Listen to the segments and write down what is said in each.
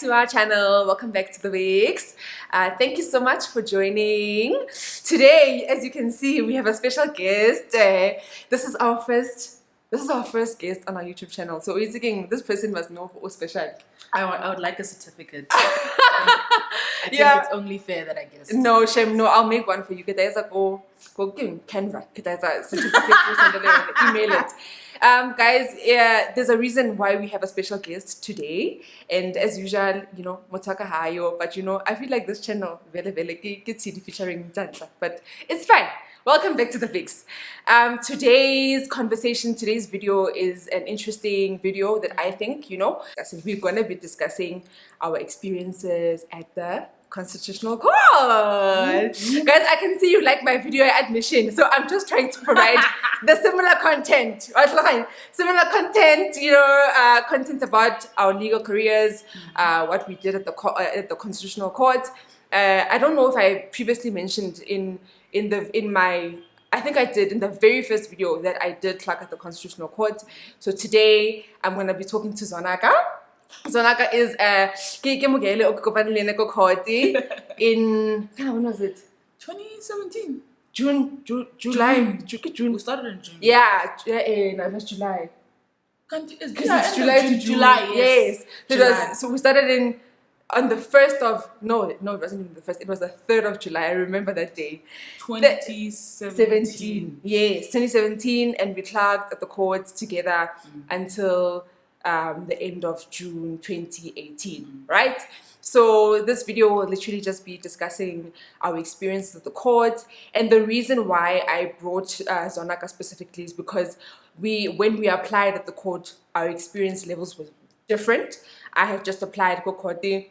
to our channel. Welcome back to the Viks. Thank you so much for joining. Today, as you can see, we have a special guest. This is our first guest on our YouTube channel. So we're thinking this person must know who special. I would like a certificate. I think it's only fair that I get a certificate. No, shame. No, I'll make one for you. Guys, go give him Canva. Guys, certificate. Email it. Guys, there's a reason why we have a special guest today, and as usual, motaka hayo, but I feel like this channel vele get Tshidi featuring Jansa, but it's fine. Welcome back to the Viks. Today's video is an interesting video that I think, we're gonna be discussing our experiences at the Constitutional Court. Guys, I can see you like my video admission, so I'm just trying to provide the similar content. Content about our legal careers, what we did at the Constitutional Court. I don't know if I previously mentioned I think I did in the very first video that I did clerk at the Constitutional Court. So today I'm going to be talking to Zwonaka. Zwonaka is in when was it? 2017. July. We started in June. Yeah, no, it was July. It's July to June. July, yes. So we started on the 1st of, no, it wasn't even the 1st, it was the 3rd of July. I remember that day. 2017. Yes, 2017, and we clerked at the court together until the end of June 2018, right? So this video will literally just be discussing our experiences at the court, and the reason why I brought Zwonaka specifically is because when we applied at the court, our experience levels were different. I had just applied Kokoti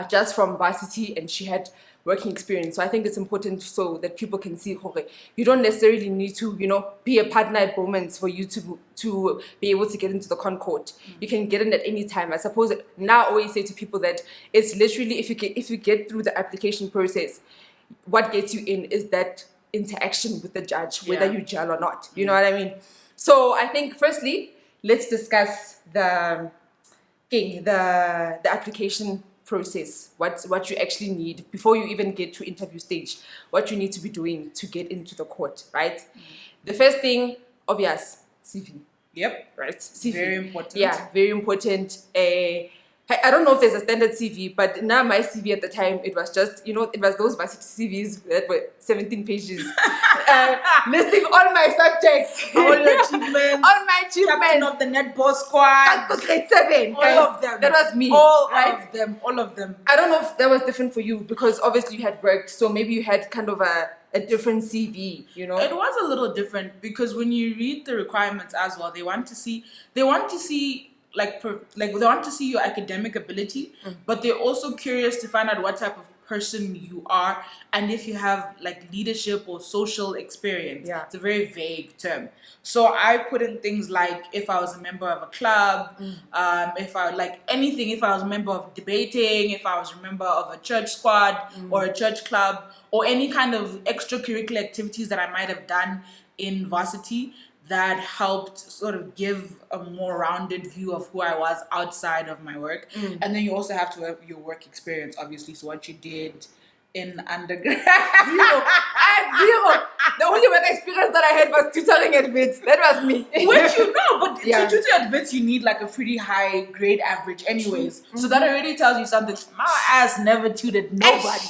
just from varsity, and she had working experience. So I think it's important so that people can see, okay, you don't necessarily need to, be a partner at Bowman's for you to be able to get into the con court. You can get in at any time. I suppose now I always say to people that it's literally if you get through the application process, what gets you in is that interaction with the judge, whether you judge or not. You know what I mean? So I think firstly, let's discuss the application process, what you actually need before you even get to interview stage, what you need to be doing to get into the court, right? The first thing, obvious, CV. Yep. Right? CV. Very important. Yeah, very important. I don't know if there's a standard CV, but now my CV at the time, it was just, it was those varsity CVs that were 17 pages, listing all my subjects, all your achievements, all my achievements, captain of the netball squad, grade 7, all of them. That was me. All of them. I don't know if that was different for you because obviously you had worked, so maybe you had kind of a different CV, It was a little different because when you read the requirements as well, they want to see they want to see your academic ability, but they're also curious to find out what type of person you are and if you have leadership or social experience. Yeah. It's a very vague term. So I put in things like if I was a member of a club, if I was a member of debating, if I was a member of a church squad or a church club or any kind of extracurricular activities that I might have done in varsity that helped sort of give a more rounded view of who I was outside of my work. And then you also have to have your work experience, obviously. So what you did in undergrad. Zero. Zero. The only work experience that I had was tutoring at Viks. That was me. Which but to tutor at Viks, you need a pretty high grade average anyways. So that already tells you something. My ass never tutored nobody.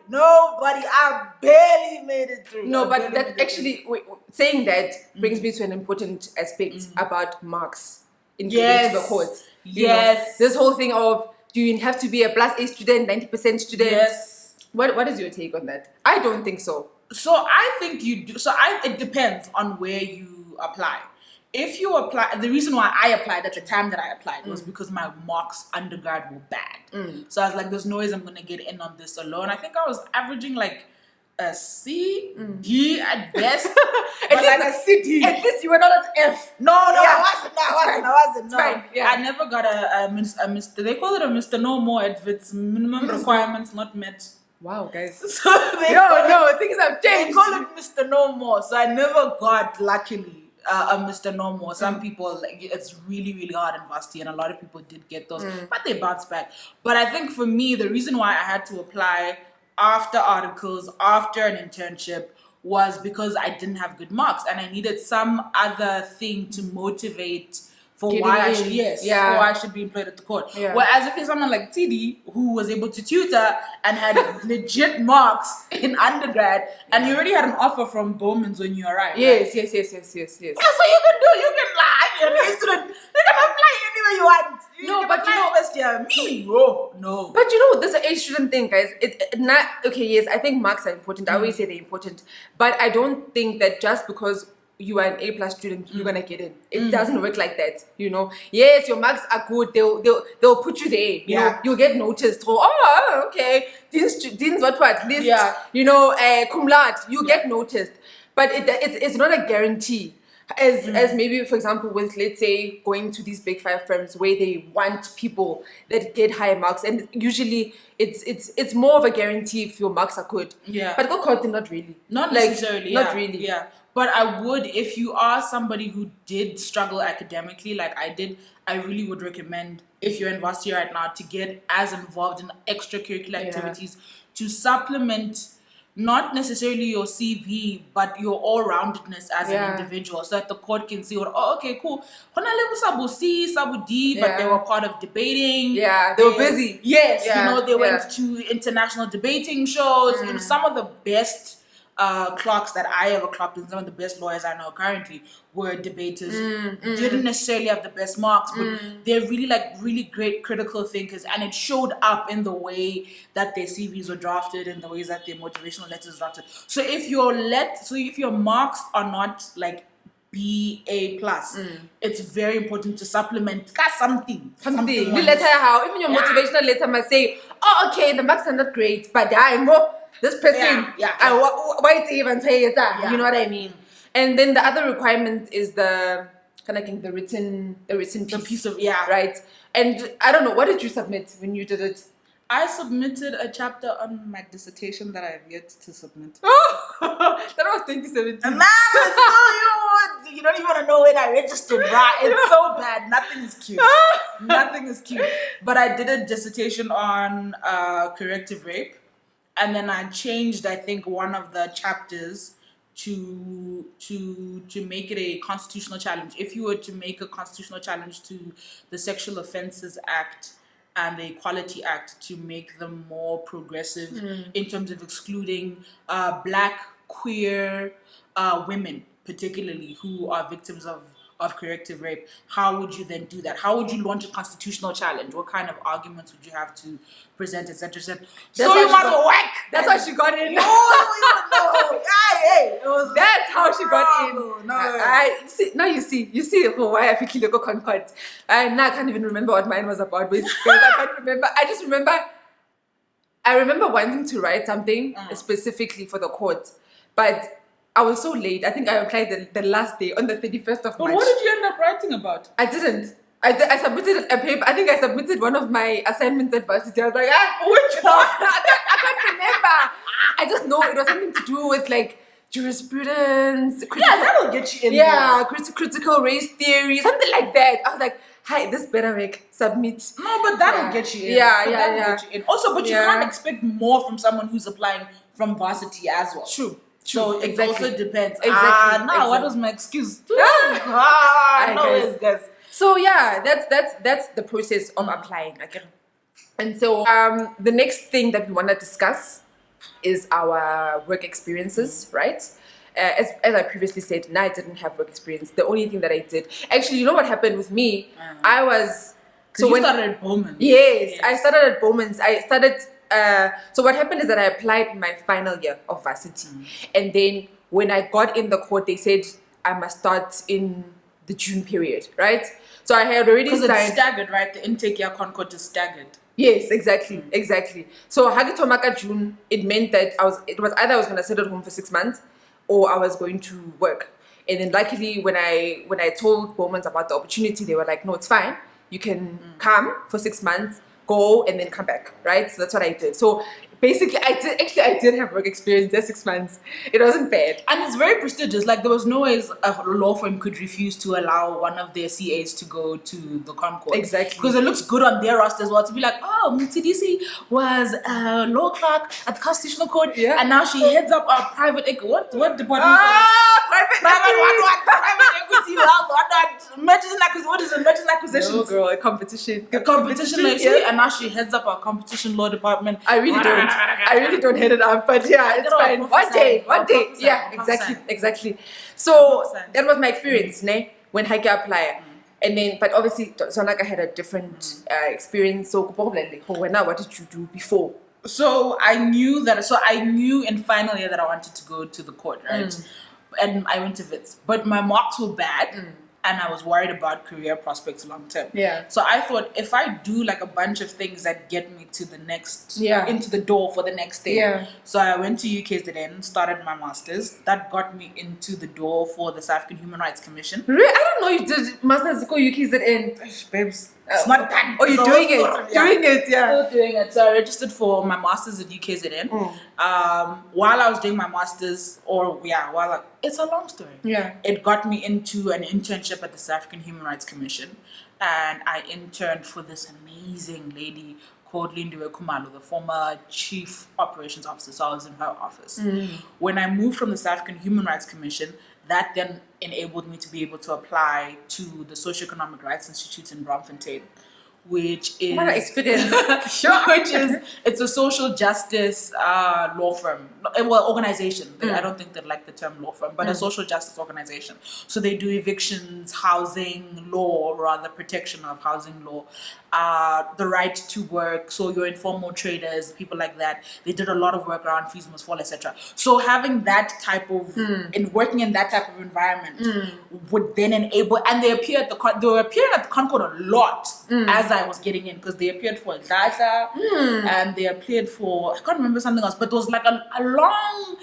Nobody. I barely made it through. No, but that actually, saying that brings me to an important aspect about marks in getting to the court. Yes. This whole thing of, do you have to be a +A student, 90% student? Yes. What is your take on that? I don't think so. So I think you do. It depends on where you apply. If you apply, the reason why I applied at the time that I applied was because my marks undergrad were bad. So I was like, there's no ways I'm going to get in on this alone. I think I was averaging a C, D at best. But a C, D. At least you were not at F. No, I wasn't. No. Fine. Yeah. I never got a Mr. They call it a Mr. No More at Viks. Minimum requirements not met. Wow, guys. So no, things have changed. They call it Mr. No More. So I never got, luckily, a Mr. Normal. Some people, like, it's really, really hard in varsity, and a lot of people did get those, but they bounced back. But I think for me, the reason why I had to apply after articles, after an internship, was because I didn't have good marks, and I needed some other thing to motivate for Getting why I in. should, Yeah. for why I should be employed at the court. Yeah. Whereas if you're someone like Tshidi, who was able to tutor and had legit marks in undergrad, and you already had an offer from Bowman's when you arrived. Yes. Yeah, so you can lie, you're a student, you can apply anywhere you want. First year. Me? Oh, no. But this age shouldn't think, guys. Yes, I think marks are important. I always say they're important. But I don't think that just because you are an A+ student, you're gonna get in. It doesn't work like that, Yes, your marks are good. They'll put you there. You know, you'll get noticed. Oh, okay. Dean's what at least. Cum laude. You get noticed, but it's not a guarantee. As maybe, for example, with, let's say, going to these big 5 firms where they want people that get high marks, and usually it's more of a guarantee if your marks are good. Yeah. But go court, not really. Not necessarily. Not really. Yeah. But I would, if you are somebody who did struggle academically, like I did, I really would recommend, if you're in varsity right now, to get as involved in extracurricular activities to supplement not necessarily your CV, but your all-roundedness as an individual, so that the court can see, okay, cool. Sabu C, Sabu D, but they were part of debating. Yeah, they were busy. Yes, they went to international debating shows. Some of the best clerks that I ever clocked, and some of the best lawyers I know currently were debaters. Didn't necessarily have the best marks, but they're really great critical thinkers, and it showed up in the way that their CVs were drafted and the ways that their motivational letters were drafted. So if your marks are not like BA+, it's very important to supplement something. The letter, how even your motivational letter must say, oh, okay, the marks are not great, but this person, why it's even say that? You know what I mean? And then the other requirement is the written piece of right. And I don't know, what did you submit when you did it? I submitted a chapter on my dissertation that I have yet to submit. Oh, that was 2017. Man, you don't even want to know when I registered, right? It's so bad. Nothing is cute. Nothing is cute. But I did a dissertation on corrective rape. And then I changed, I think, one of the chapters to make it a constitutional challenge. If you were to make a constitutional challenge to the Sexual Offences Act and the Equality Act to make them more progressive in terms of excluding Black, queer women, particularly, who are victims of corrective rape, how would you then do that? How would you launch a constitutional challenge? What kind of arguments would you have to present, etc.? So you must whack. That's how she got in. No. That's how she got in. No. Now you see why I feel like Concord. Now I can't even remember what mine was about. Because I can't remember. I remember wanting to write something specifically for the court, but I was so late. I think I applied the last day on the 31st of March. But what did you end up writing about? I didn't. I submitted a paper. I think I submitted one of my assignments at varsity. I was like, which one? I can't remember. I just know it was something to do with like jurisprudence. That'll get you in. Yeah, critical race theory, something like that. I was like, hi, this better make submit. No, but that'll get you in. Yeah. Get you in. Also, but you can't expect more from someone who's applying from varsity as well. True. So it also depends. Exactly. What was my excuse? Guys. So yeah, that's the process of applying. And so the next thing that we want to discuss is our work experiences, right? As I previously said, I didn't have work experience. The only thing that I did, actually, you know what happened with me? I was you started at Bowman's. Yes, I started at Bowman's. So what happened is that I applied my final year of varsity, and then when I got in the court, they said I must start in the June period, right? So I had already because it's staggered, right? The intake year Concord is staggered. Yes, exactly. So Hagitomaka June, it meant that it was either I was going to sit at home for 6 months or I was going to work. And then luckily when I told Bowman's about the opportunity, they were like, no, it's fine. You can come for 6 months, go and then come back, right? So that's what I did. So Basically, I did have work experience there 6 months. It wasn't bad. And it's very prestigious. Like, there was no ways a law firm could refuse to allow one of their CAs to go to the Concord. Exactly. Because it looks good on their roster as well to be like, oh, Tshidi was a law clerk at the Constitutional Court, Yeah. and now she heads up our private equity. What department? Private equity. What is it? Mergers and acquisitions. No, girl, a competition. Competition, like, yes. and now she heads up our competition law department. I really don't head it up, but yeah, it's fine. One day. Yeah, exactly. So that was my experience, ne? When I applied. And then, but obviously, Zwonaka had a different experience. So, what did you do before? So I knew in final year that I wanted to go to the court, right? And I went to Viks, but my marks were bad. And I was worried about career prospects long term. Yeah. So I thought, if I do like a bunch of things that get me to the next, into the door for the next thing. Yeah. So I went to UKZN, started my master's. That got me into the door for the South African Human Rights Commission. Really? I don't know you did master's at UKZN. Babes. It's not done. Oh, you're doing it. Still doing it. So I registered for my master's at UKZN. While I was doing my master's, it's a long story. Yeah. It got me into an internship at the South African Human Rights Commission, and I interned for this amazing lady called Lindiwe Khumalo, the former Chief Operations Officer. So I was in her office. When I moved from the South African Human Rights Commission, that then enabled me to be able to apply to the Socioeconomic Rights Institute in Braamfontein, which is what an experience. It's a social justice law firm, organization. I don't think they like the term law firm, but a social justice organization. So they do evictions, housing law, rather protection of housing law, the right to work. So your informal traders, people like that. They did a lot of work around fees must fall, etc. So having that type of in working in that type of environment would then enable, and they were appearing at the Concord a lot as I was getting in, because they appeared for Data and they appeared for, I can't remember something else, but there was like a long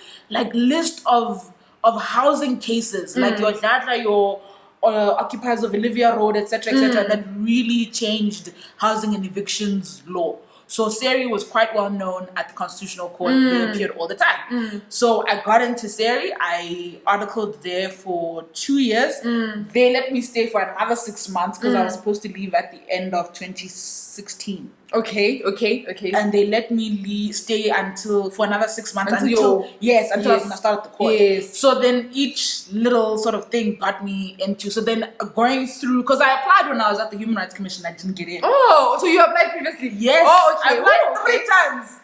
list of housing cases, like your Data, your occupiers of Olivia Road, etc., that really changed housing and evictions law. So Seri was quite well known at the Constitutional Court. They appeared all the time. So I got into Seri. I articled there for 2 years. They let me stay for another 6 months because I was supposed to leave at the end of 2016. Okay. And they let me stay for another 6 months until I was going to start at the court. Yes. So then each little sort of thing got me into. So then going through, because I applied when I was at the Human Rights Commission, I didn't get in. Oh, so you applied previously? Yes. Oh, okay. I applied 3 times.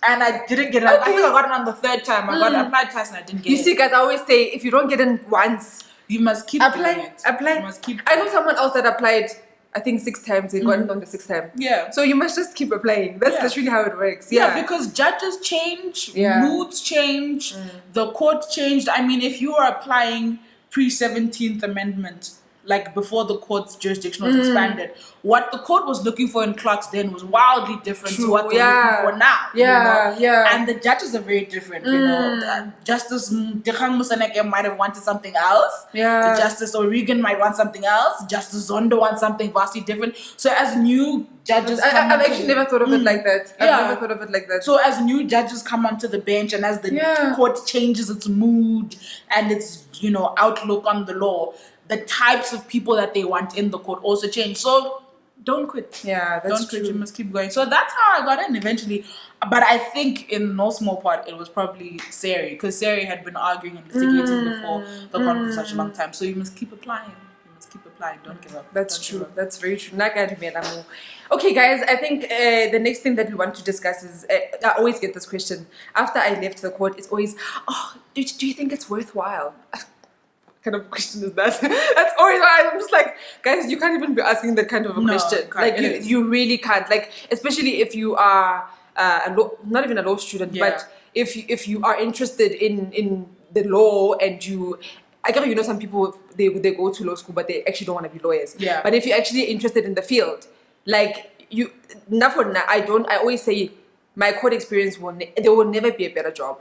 And I didn't get it. I think I got it on the 3rd time. I applied twice and I didn't get it. You see, guys, I always say, if you don't get in once, you must keep apply. doing it. Apply. You must keep I know someone else that applied, I think 6 times. They got it on the 6th time. Yeah. So you must just keep applying. That's literally how it works. Yeah, because judges change, moods change, the court changed. I mean, if you are applying pre-17th Amendment, like before the court's jurisdiction was expanded, what the court was looking for in clerks then was wildly different to what they're looking for now. And the judges are very different, you know. Justice Dikgang Musaneke might have wanted something else. Justice O'Regan might want something else. Justice Zondo wants something vastly different. So as new judges I've actually never thought of it like that. I've never thought of it like that. So as new judges come onto the bench and as the court changes its mood and its, outlook on the law, the types of people that they want in the court also change. So don't quit. Yeah, that's don't true. quit. You must keep going. So that's how I got in eventually. But I think in no small part it was probably Seri, because Seri had been arguing and litigating before the court for such a long time. So you must keep applying. Don't give up. That's true. That's very true. Okay, guys, I think the next thing that we want to discuss is, I always get this question. After I left the court, it's always, do you think it's worthwhile? What kind of question is that? That's always why I'm just like, guys, you can't even be asking that kind of a question. Like, you really can't. Like, especially if you are not even a law student, but if you are interested in the law and I get, some people, they go to law school, but they actually don't want to be lawyers. Yeah. But if you're actually interested in the field, like I always say my court experience there will never be a better job.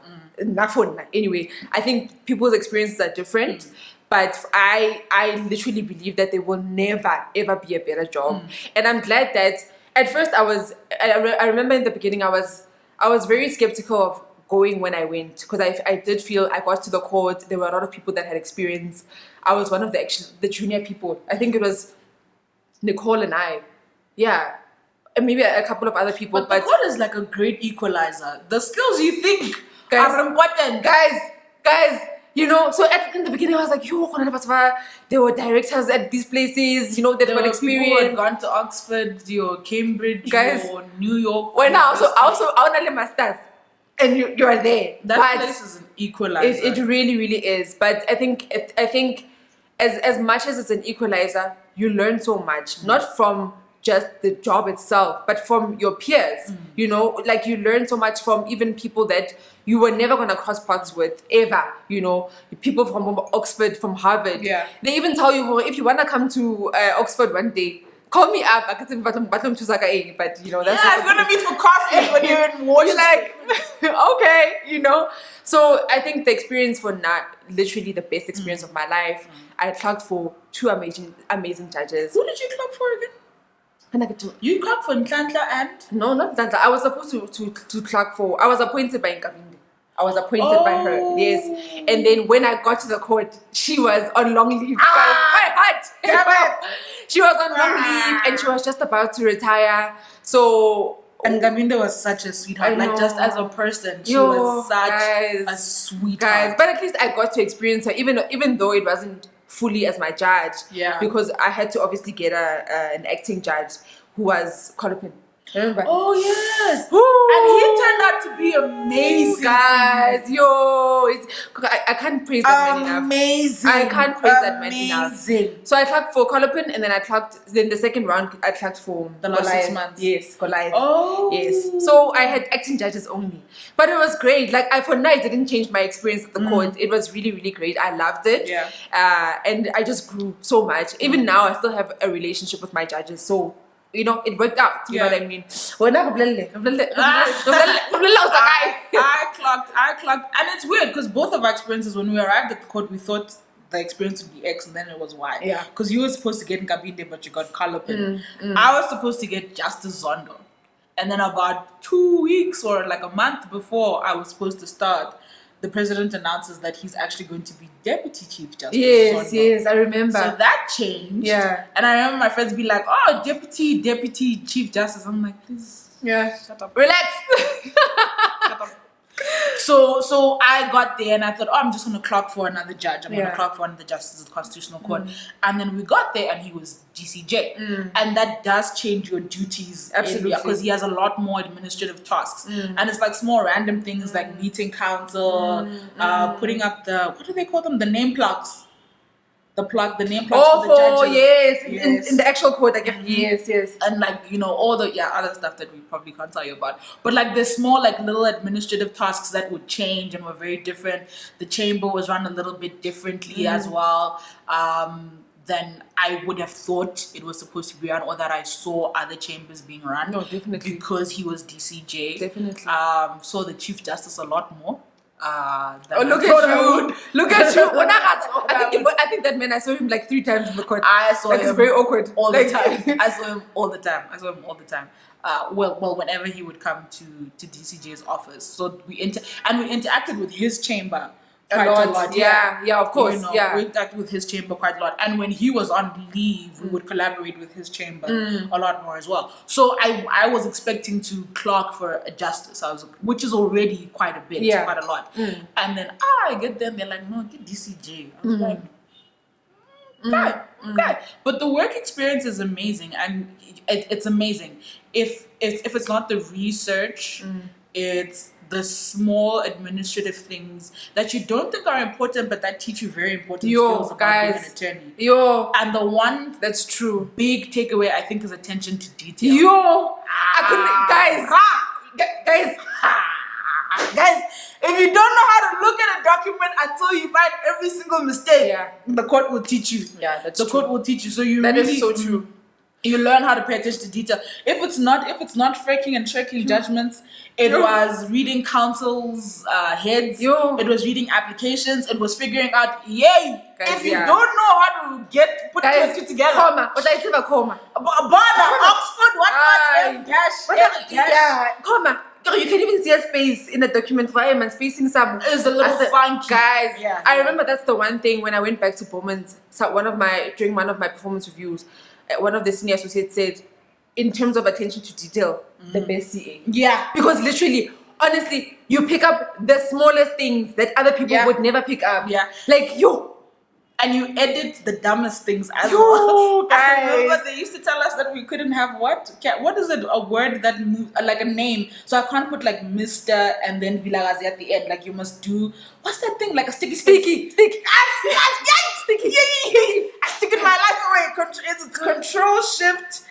Anyway, I think people's experiences are different, but I literally believe that there will never ever be a better job. And I'm glad that at first I remember in the beginning I was I was very skeptical of going when I went because I did feel I got to the court. There were a lot of people that had experience. I was one of the junior people. I think it was Nicole and I. Yeah. And maybe a couple of other people. But the court is like a great equalizer. The skills you think Guys, are important. Guys, you know, so in the beginning I was like, there were directors at these places, you know, they've got experience. People who had gone to Oxford, your Cambridge, Guys, your New York. Well, now, so also, I want to masters. And you are there. That place is an equalizer. It really, really is. But I think as much as it's an equalizer, you learn so much. Not from just the job itself, but from your peers. You know, like you learn so much from even people that you were never going to cross paths with ever. You know, people from Oxford, from Harvard. Yeah. They even tell you, well, if you want to come to Oxford one day, call me up. I can say, but you know, that's I'm gonna meet for coffee when you're in Washington. Like, okay, you know. So I think the experience for literally the best experience of my life. I clerked for 2 amazing judges. Who did you clerk for again? You clerked for Nhlanhla and? No, not Nhlanhla. I was supposed to clerk for. I was appointed by Nkabinde. I was appointed by her, yes. And then when I got to the court, she was on long leave. My heart! She was on long leave and she was just about to retire. So... And Nkabinde was such a sweetheart. Like, just as a person, she was such a sweetheart. But at least I got to experience her, even though it wasn't fully as my judge. Yeah. Because I had to obviously get an acting judge who was Courtroom. Remember? Oh yes. Ooh. And he turned out to be amazing. Guys, I can't praise that man enough. Amazing. I can't praise that man enough. So I clerked for Courtroom and then the second round I clerked for the last 6 months. Yes, Goliath. Oh. Yes. So I had acting judges only. But it was great. Like for now it didn't change my experience at the court. It was really, really great. I loved it. Yeah. And I just grew so much. Even now I still have a relationship with my judges. So you know, it worked out. You know what I mean? I clocked. And it's weird because both of our experiences, when we arrived at the court, we thought the experience would be X and then it was Y. Yeah. Because you were supposed to get Nkabinde, but you got Kalopin. I was supposed to get Justice Zondo. And then about 2 weeks or like a month before I was supposed to start, the president announces that he's actually going to be Deputy Chief Justice. Yes, I remember. So that changed. Yeah. And I remember my friends be like, oh, Deputy Chief Justice. I'm like, please. Yeah. Shut up. Relax. Shut up. So I got there and I thought, oh, I'm just going to clerk for another judge. I'm going to clerk for one of the justices of the Constitutional Court. And then we got there and he was GCJ. And that does change your duties. Absolutely. Because he has a lot more administrative tasks. And it's like small random things like meeting counsel, putting up what do they call them? The name plaques. The name plaques for the judges. Yes. In the actual court, yes. And like, you know, all the other stuff that we probably can't tell you about. But like the small like little administrative tasks that would change and were very different. The chamber was run a little bit differently as well. Than I would have thought it was supposed to be run, or that I saw other chambers being run. No, definitely. Because he was DCJ. Definitely. Saw the Chief Justice a lot more. Look at you! I think that man, I saw him like 3 times in the court. I saw him. It's very awkward. All the time. I saw him all the time. Well, whenever he would come to DCJ's office. So we interacted with his chamber quite a lot. Yeah, of course. You know, we interacted with his chamber quite a lot. And when he was on leave, we would collaborate with his chamber a lot more as well. So I was expecting to clerk for a justice, which is already quite a bit, quite a lot. And then I get there and they're like, no, get DCJ. I was like, okay. But the work experience is amazing, and it's amazing. If it's not the research, it's the small administrative things that you don't think are important, but that teach you very important skills about being an attorney. And the one that's true, big takeaway I think is attention to detail. Guys, if you don't know how to look at a document until you find every single mistake, the court will teach you. The court will teach you. So that is so true. You learn how to pay attention to detail. If it's not fracking and tracking judgments, it was reading counsel's heads. It was reading applications. It was figuring out, if you don't know how to put two together. Comma. What I say about comma? Oxford, what? Comma. Oh, you can even see a space in the document for I'm spacing some. It's a little funky. Guys, Yeah. I remember that's the one thing when I went back to Bowman's, so during one of my performance reviews, one of the senior associates said, in terms of attention to detail, the best CA. Yeah. Because literally, honestly, you pick up the smallest things that other people would never pick up. Yeah. Like, and you edit the dumbest things as Yo, well. guys. I remember they used to tell us that we couldn't have what is it? A word that like a name. So I can't put like Mr. and then Vilagazi at the end. Like you must do what's that thing? Like a sticky. sticky. Yes, sticky. I stick in my life away. It's Control Shift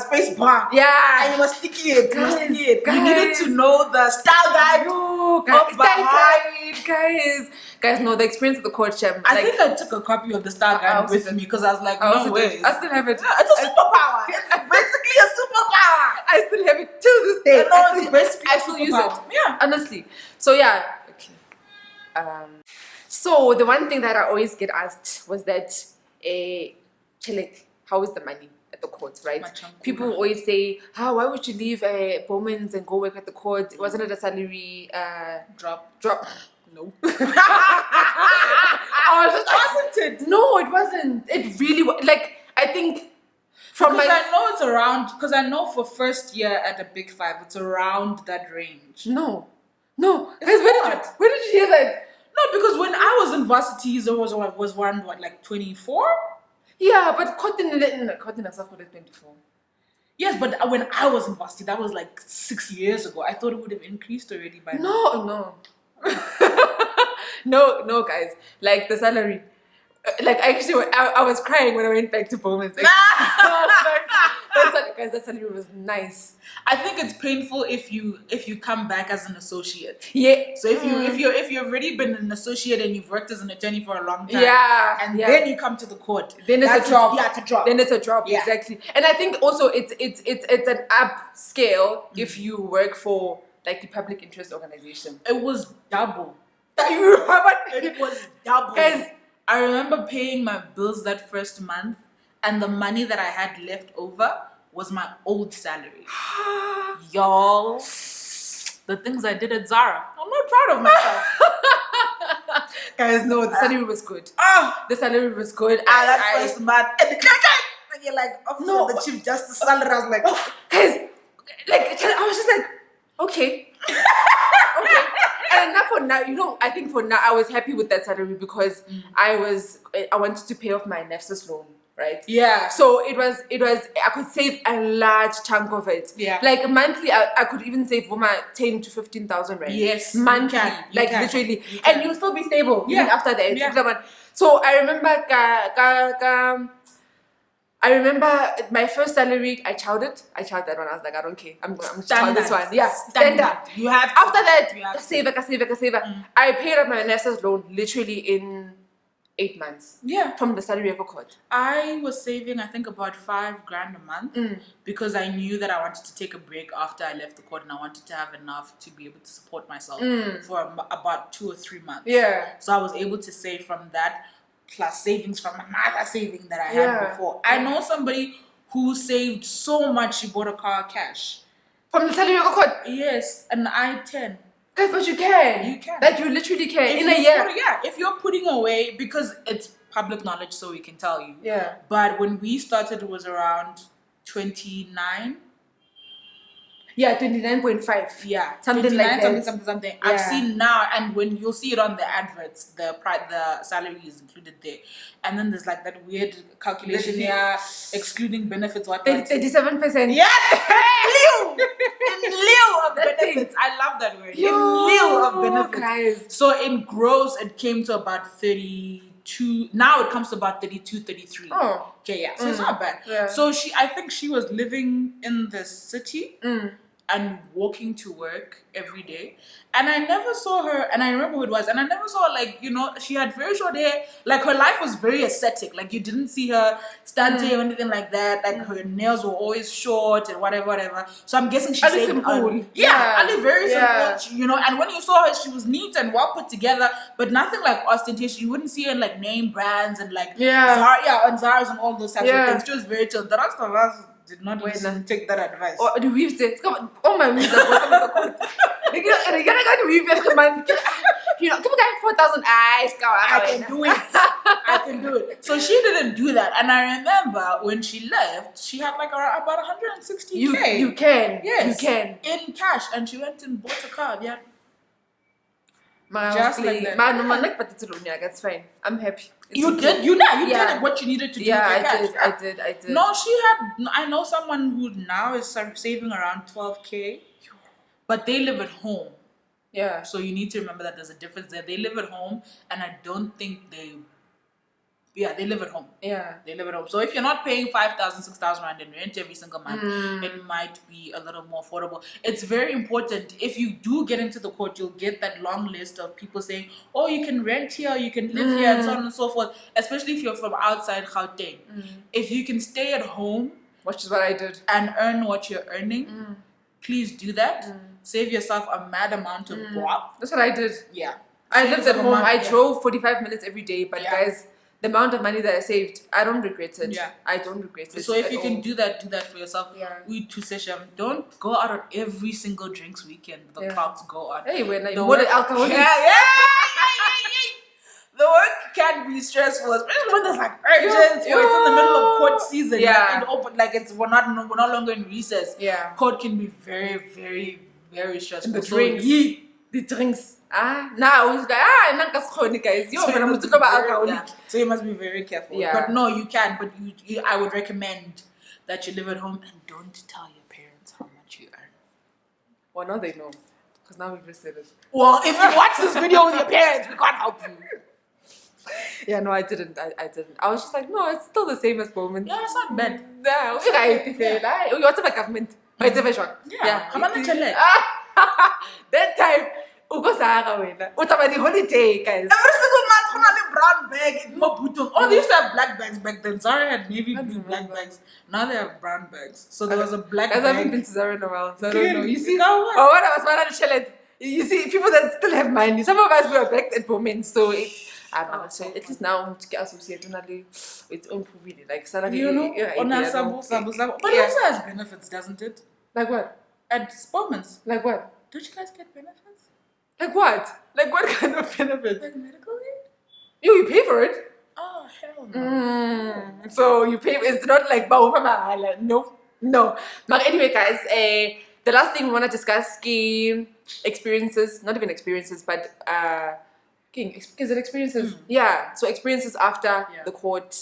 space bar. Yeah. And you must sticky it. Guys, You needed to know the style guide. Guys, no, the experience of the courtship. I think I took a copy of the style guide with me because I was like, no way. I still have it. It's a superpower. It's basically a superpower. I still have it till this day. I still use it. Yeah. Honestly. So yeah. Okay. So the one thing that I always get asked was that Chelek, how is the money at the court, right? People always say, why would you leave Bowman's and go work at the court? Wasn't it a salary drop? No. Wasn't it? No, it wasn't. It really was. Like, I think from I know it's around, because I know for first year at a Big Five, it's around that range. No. Guys, where did you hear that? No, because when I was in varsity, it was one, like 24? Yeah, but Cotton itself was 24. Yes, but when I was in varsity, that was like 6 years ago. I thought it would have increased already by now. No. no, guys. Like the salary. Like actually, I was crying when I went back to Bowman's. That salary was nice. I think it's painful if you come back as an associate. Yeah. So if you've already been an associate and you've worked as an attorney for a long time, then you come to the court, then it's a drop. Yeah, it's a drop. Then it's a drop. Yeah. Exactly. And I think also it's an upscale if you work for like the public interest organization. It was double. It was double. Guys, I remember paying my bills that first month, and the money that I had left over was my old salary. Y'all, the things I did at Zara, I'm not proud of myself. Guys, no, the salary was good. The salary was good. That first month, and you're like, the Chief Justice salary. I was like, guys, like I was just like, okay. And enough for now. I think for now I was happy with that salary because I wanted to pay off my Nefsus loan, right? Yeah. So it was I could save a large chunk of it. Yeah. Like monthly, I could even save for my 10 to 15,000 rand. Yes. Monthly, literally, and you'll still be stable even after that. Yeah. So I remember my first salary, I chowed that one. I was like, I don't care. I'm going to chow this one. Yeah, standard. You have to. After that, save. I paid up my NSS loan literally in 8 months. Yeah. From the salary of a court. I was saving, I think, about 5 grand a month because I knew that I wanted to take a break after I left the court and I wanted to have enough to be able to support myself for about 2 or 3 months. Yeah. So I was able to save from that, plus savings from another saving that I had before. I know somebody who saved so much she bought a car cash. From the salary of a court? Yes, an I-10. Guys, but you can. You can. Like you literally can. In a year. If you're putting away, because it's public knowledge so we can tell you. Yeah. But when we started it was around 29. Yeah, 29.5. Yeah, something like that. Something. Yeah. I've seen now, and when you'll see it on the adverts, the salary is included there, and then there's like that weird calculation here, excluding benefits. 37%. Yes, in lieu of benefits. I love that word. In lieu of benefits. Guys. So in gross, it came to about 32. Now it comes to about 32, 33. Oh. Okay, yeah. So it's not bad. Yeah. So I think she was living in the city and walking to work every day. And I never saw her, and I remember who it was, and I never saw she had very short hair. Like her life was very ascetic. Like you didn't see her stunty or anything like that. Like her nails were always short and whatever. So I'm guessing she saved simple. Very simple. And when you saw her, she was neat and well put together, but nothing like ostentation. You wouldn't see her in like name brands and like Zara and all those types of things. She was very chill. The rest of us did not listen, take that advice. Or the weave said, come on, oh my music, you gotta weave it, man. You know, come on, 4,000 eyes. I can do it. I can do it. So she didn't do that, and I remember when she left, she had like about 160K. You can, yes, you can in cash, and she went and bought a car. Yeah, just like that. Man, but it's that's fine. I'm happy. You did did what you needed to do. Yeah, I did. No, she had. I know someone who now is saving around 12K, but they live at home. Yeah. So you need to remember that there's a difference there. They live at home, and I don't think they. Yeah, they live at home. Yeah. They live at home. So if you're not paying 5,000, 6,000 rand in rent every single month, it might be a little more affordable. It's very important. If you do get into the court, you'll get that long list of people saying, oh, you can rent here, you can live here, and so on and so forth. Especially if you're from outside Gauteng. If you can stay at home, which is what I did, and earn what you're earning, please do that. Save yourself a mad amount of guap. That's what I did. Yeah. I lived at home. I drove 45 minutes every day, but guys, the amount of money that I saved, I don't regret it. Yeah. I don't regret it. So if you can do that for yourself. Yeah. We too session. Don't go out on every single drinks weekend. The clouds go out. Hey, when the what alcohol? Yeah. The work can be stressful, especially when there's like urgency or it's in the middle of court season. Yeah. We're no longer in recess. Yeah. Court can be very, very, very stressful. The drinks. The drinks. Now guys. So you must be very careful. Yeah. But no, you can. But I would recommend that you live at home and don't tell your parents how much you earn. Well, now they know. Because now we've just said it. Well, if you watch this video with your parents, we can't help you. Yeah, no, I didn't. I was just like, no, it's still the same as Bowman. Yeah, it's not bad. What's about government? What's about shock? Yeah. That time, what about the holiday, guys? Every single man had a brown bag in Maputo. Oh, they used to have black bags back then. Zara had navy blue black bags. Now they have brown bags. So there was a black bag. I haven't been to Zara in a while, so I don't know. You see? What I was one of the challenge. You see, people that still have money. Some of us were back at Bowman, so it's. I don't know. So at least now to get associated, it's improving. Like salary, you know, but it also has benefits, doesn't it? Like what? At Bowman's. Like what? Don't you guys get benefits? Like what? Like what kind of benefits? Like medical aid? You pay for it? Oh, hell no. So you pay, it's not like Island. No. But anyway, guys, the last thing we want to discuss is experiences, not even experiences, but is it experiences? Yeah. So experiences after the court.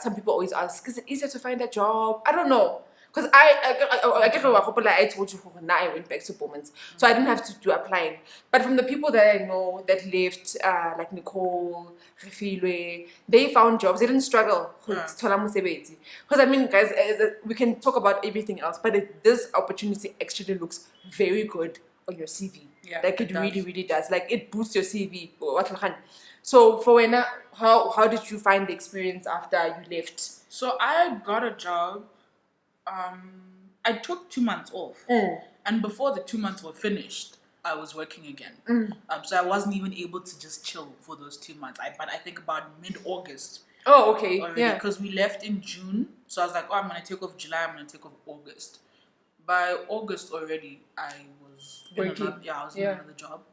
Some people always ask, is it easier to find a job? I don't know. Because I told you now I went back to Bowman's. So I didn't have to do applying. But from the people that I know that left, like Nicole, Refilwe, they found jobs. They didn't struggle. Because I mean, guys, we can talk about everything else, but this opportunity actually looks very good on your CV. Yeah, like it really, really does. Like it boosts your CV. So for Wena, how did you find the experience after you left? So I got a job. I took 2 months off, and before the 2 months were finished, I was working again. So I wasn't even able to just chill for those 2 months. But I think about mid-August. Oh, okay. Already, yeah. Because we left in June, so I was like, oh, I'm gonna take off July. I'm gonna take off August. By August already, I was working. I was in another job.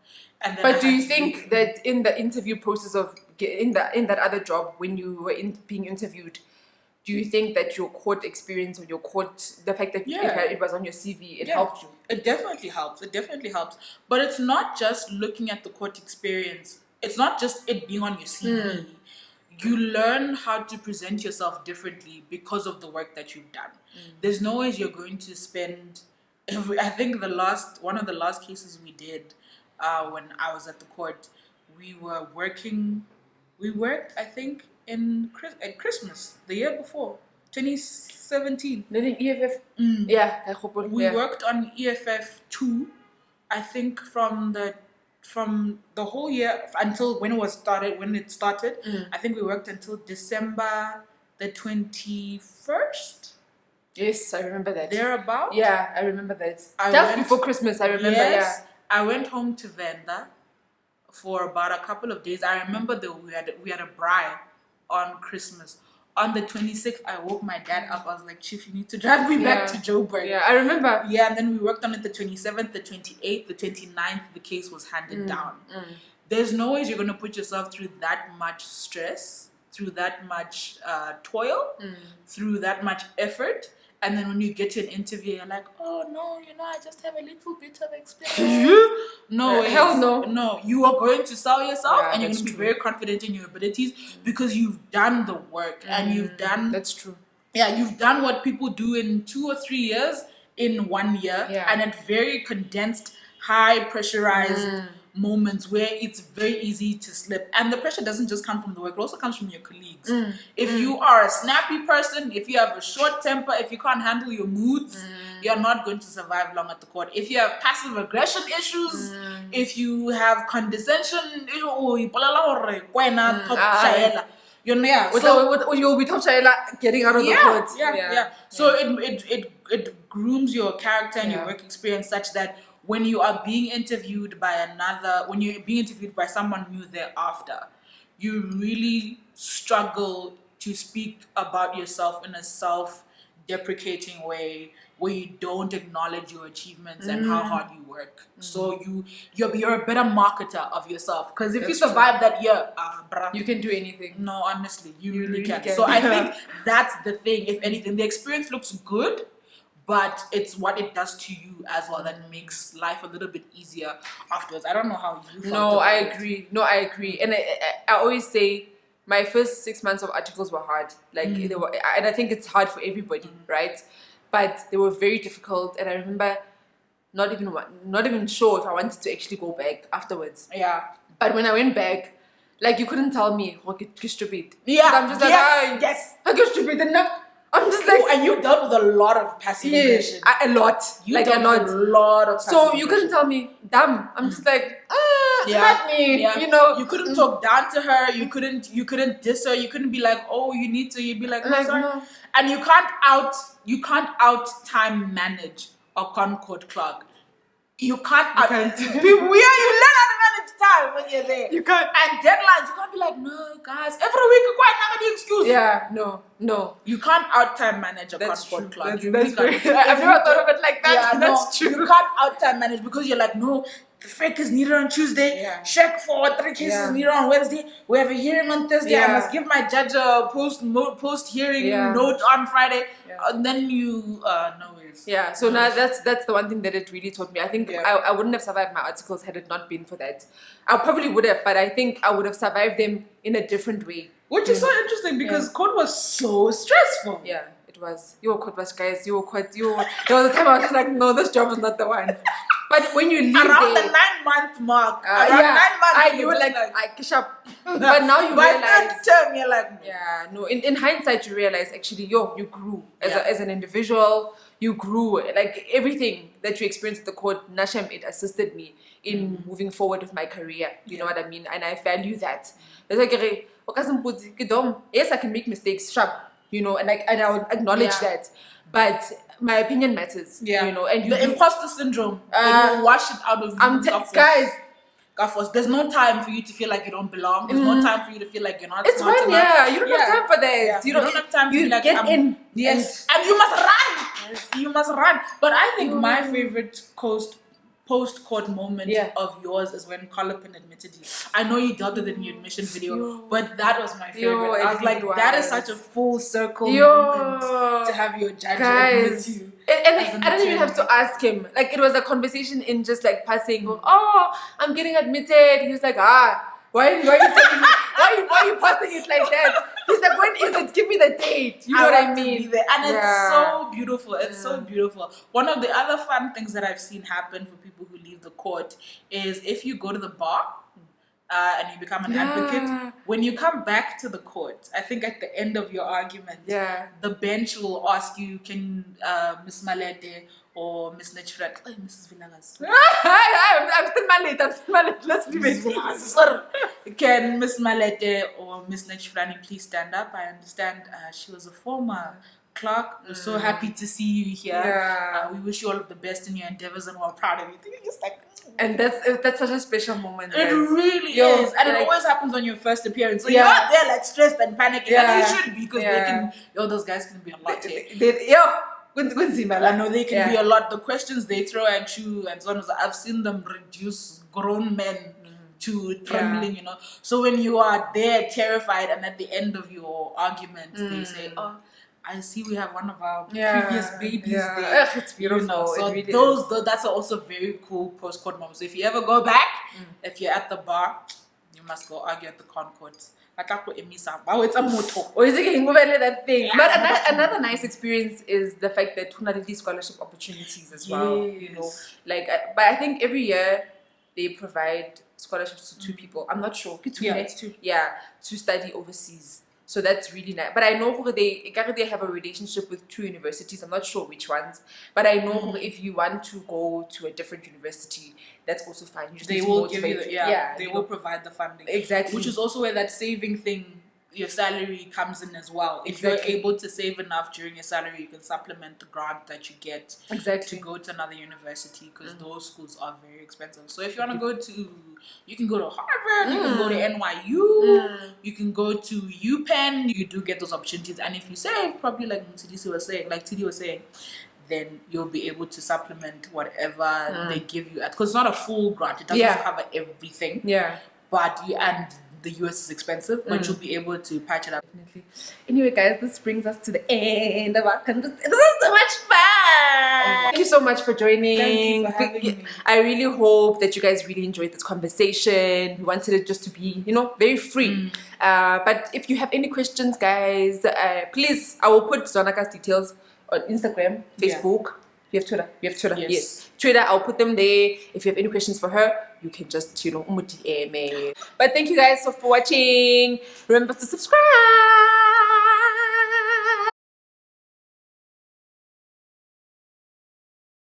And then but do you think that in the interview process of in that other job, when you were being interviewed, do you think that your court experience or your court, the fact that it was on your CV, it helped you? It definitely helps. But it's not just looking at the court experience. It's not just it being on your CV. You learn how to present yourself differently because of the work that you've done. There's no way you're going to spend. I think one of the last cases we did when I was at the court, we worked, I think, at Christmas the year before, 2017. EFF. We worked on EFF 2, I think, from the whole year until when it started. I think we worked until December the 21st. Yes, I remember that. Thereabout. Yeah, I remember that. Just before Christmas, I remember. Yes, I went home to Venda for about a couple of days. I remember we had a braai on Christmas. On the 26th, I woke my dad up. I was like, Chief, you need to drive me back to Joburg. Yeah, I remember. Yeah, and then we worked on it the 27th, the 28th, the 29th, the case was handed down. There's no ways you're going to put yourself through that much stress, through that much toil, through that much effort. And then when you get to an interview, you're like, oh no, I just have a little bit of experience. No, hell no. No, you are going to sell yourself and you're going to be true. very confident in your abilities because you've done the work and you've done... That's true. Yeah, you've done what people do in 2 or 3 years in 1 year. Yeah. And at very condensed, high pressurized moments where it's very easy to slip. And the pressure doesn't just come from the work, it also comes from your colleagues. If you are a snappy person, if you have a short temper, if you can't handle your moods, you're not going to survive long at the court. If you have passive aggression issues, if you have condescension, you'll be top getting out of the court. Yeah. So it grooms your character and your work experience such that when you are being interviewed by someone new thereafter, you really struggle to speak about yourself in a self-deprecating way where you don't acknowledge your achievements and how hard you work. So you're a better marketer of yourself. Because if you survive that year, bruh, you can do anything. No, honestly, you really can. So I think that's the thing. If anything, the experience looks good, but it's what it does to you as well that makes life a little bit easier afterwards. I don't know how you felt. No, I agree. And I always say my first 6 months of articles were hard. Like they were, and I think it's hard for everybody, right? But they were very difficult, and I remember not even sure if I wanted to actually go back afterwards. Yeah. But when I went back, like you couldn't tell me, get stupid. Yeah. I'm just like, yes. I get stupid, and I'm just like, and you dealt with a lot of passive aggression. A lot. You dealt with a lot of passive So you couldn't tell me, damn. I'm just like, let me. Yeah. You couldn't talk down to her. You couldn't diss her. You couldn't be like, oh, you need to. You'd be like, no, sorry. No. And you can't out time manage a Concord clerk. You can't. You learn how to manage time when you're there. You can't. And deadlines. You can't be like, no, guys. Every week you quite have any excuse. Yeah. No. You can't out time manage a Concord clerk. That's true. I've never thought of it like that. Yeah, that's true. You can't out time manage because you're like, no. The fake is needed on Tuesday. Yeah. Check for 3 cases needed on Wednesday. We have a hearing on Thursday. I must give my judge a post hearing note on Friday. Yeah. And then you no ways. Yeah. So now that's the one thing that it really taught me. I think I wouldn't have survived my articles had it not been for that. I probably would have, but I think I would have survived them in a different way. Which is so interesting because court was so stressful. Yeah. It was. Your court was, guys. There was a time I was just like, no, this job is not the one. But when you leave around the 9-month mark, 9 months, you were like, I kish up. But now you realize. By third term, you're like, yeah, no. In hindsight, you realize actually, you grew as an individual. You grew. Like everything that you experienced at the court, Nashem, it assisted me in moving forward with my career. You know what I mean? And I value that. It's like, yes, I can make mistakes, sharp. And I would acknowledge that, but my opinion matters. Yeah, and the imposter syndrome, it will wash it out of you. Guys, there's no time for you to feel like you don't belong. There's no time for you to feel like you're not. It's smart fine. enough. Yeah, you don't have time for that. Yeah. You don't have time to be like, get in. Yes, and you must run. Yes. You must run. But I think my favorite post-court moment of yours is when Colleague admitted you. I know you dealt with it in your admission video, but that was my favorite. I was like, that is such a full circle moment to have your judge admit you. And I didn't even have to ask him. Like, it was a conversation in just like passing. Oh, I'm getting admitted. He was like, why are you telling me? Why are you passing it like that? He's like, when is it? Give me the date. You know what I mean? And it's so beautiful. It's so beautiful. One of the other fun things that I've seen happen for people who leave the court is if you go to the bar and you become an advocate, when you come back to the court, I think at the end of your argument, the bench will ask you, can Miss Malete or Miss Netshifulani, Mrs. Villagas. I'm still Malete. Let's leave it. Can Miss Malete or Miss Netshifulani please stand up? I understand she was a former Clark, we're so happy to see you here. Yeah. We wish you all of the best in your endeavors and we're proud of you. You're just like, and that's such a special moment. it guys. really Yo, is. And it like- always happens on your first appearance. So Yeah. you're out there like stressed and panicking. Yeah. And you should be, because they can, those guys can be a lot here. I know they can be a lot. The questions they throw at you and so on. I've seen them reduce grown men to trembling, you know. So when you are there terrified and at the end of your argument they say, oh, I see we have one of our previous babies there. Ugh, it's beautiful. You know, so it really that's also very cool post-court moments. So if you ever go back, if you're at the bar, you must go argue at the concourt. It's a motto. or is it that thing? But another nice experience is the fact that Tunaditi scholarship opportunities as well. You know, like, but I think every year they provide scholarships to 2 people. I'm not sure. It's 2. Yeah, to study overseas. So that's really nice. But I know they have a relationship with 2 universities. I'm not sure which ones. But I know if you want to go to a different university, that's also fine. You just They will give you they will provide the funding. Exactly. Which is also where that saving thing, your salary comes in as well. If you're able to save enough during your salary, you can supplement the grant that you get to go to another university, because those schools are very expensive. So if you want to go to, you can go to Harvard, you can go to NYU, you can go to UPenn. You do get those opportunities, and if you save, probably like Tshidi was saying, then you'll be able to supplement whatever they give you, because it's not a full grant. It doesn't cover everything. Yeah. But the US is expensive, but you'll be able to patch it up. Definitely. Anyway, guys, this brings us to the end of our conversation. This is so much fun! Thank you so much for joining. Thank you for having me. I really hope that you guys really enjoyed this conversation. We wanted it just to be, very free. But if you have any questions, guys, please, I will put Zwonaka's details on Instagram, Facebook. You have Twitter. Yes. Twitter, I'll put them there. If you have any questions for her, you can just, DM me. But thank you guys for watching. Remember to subscribe.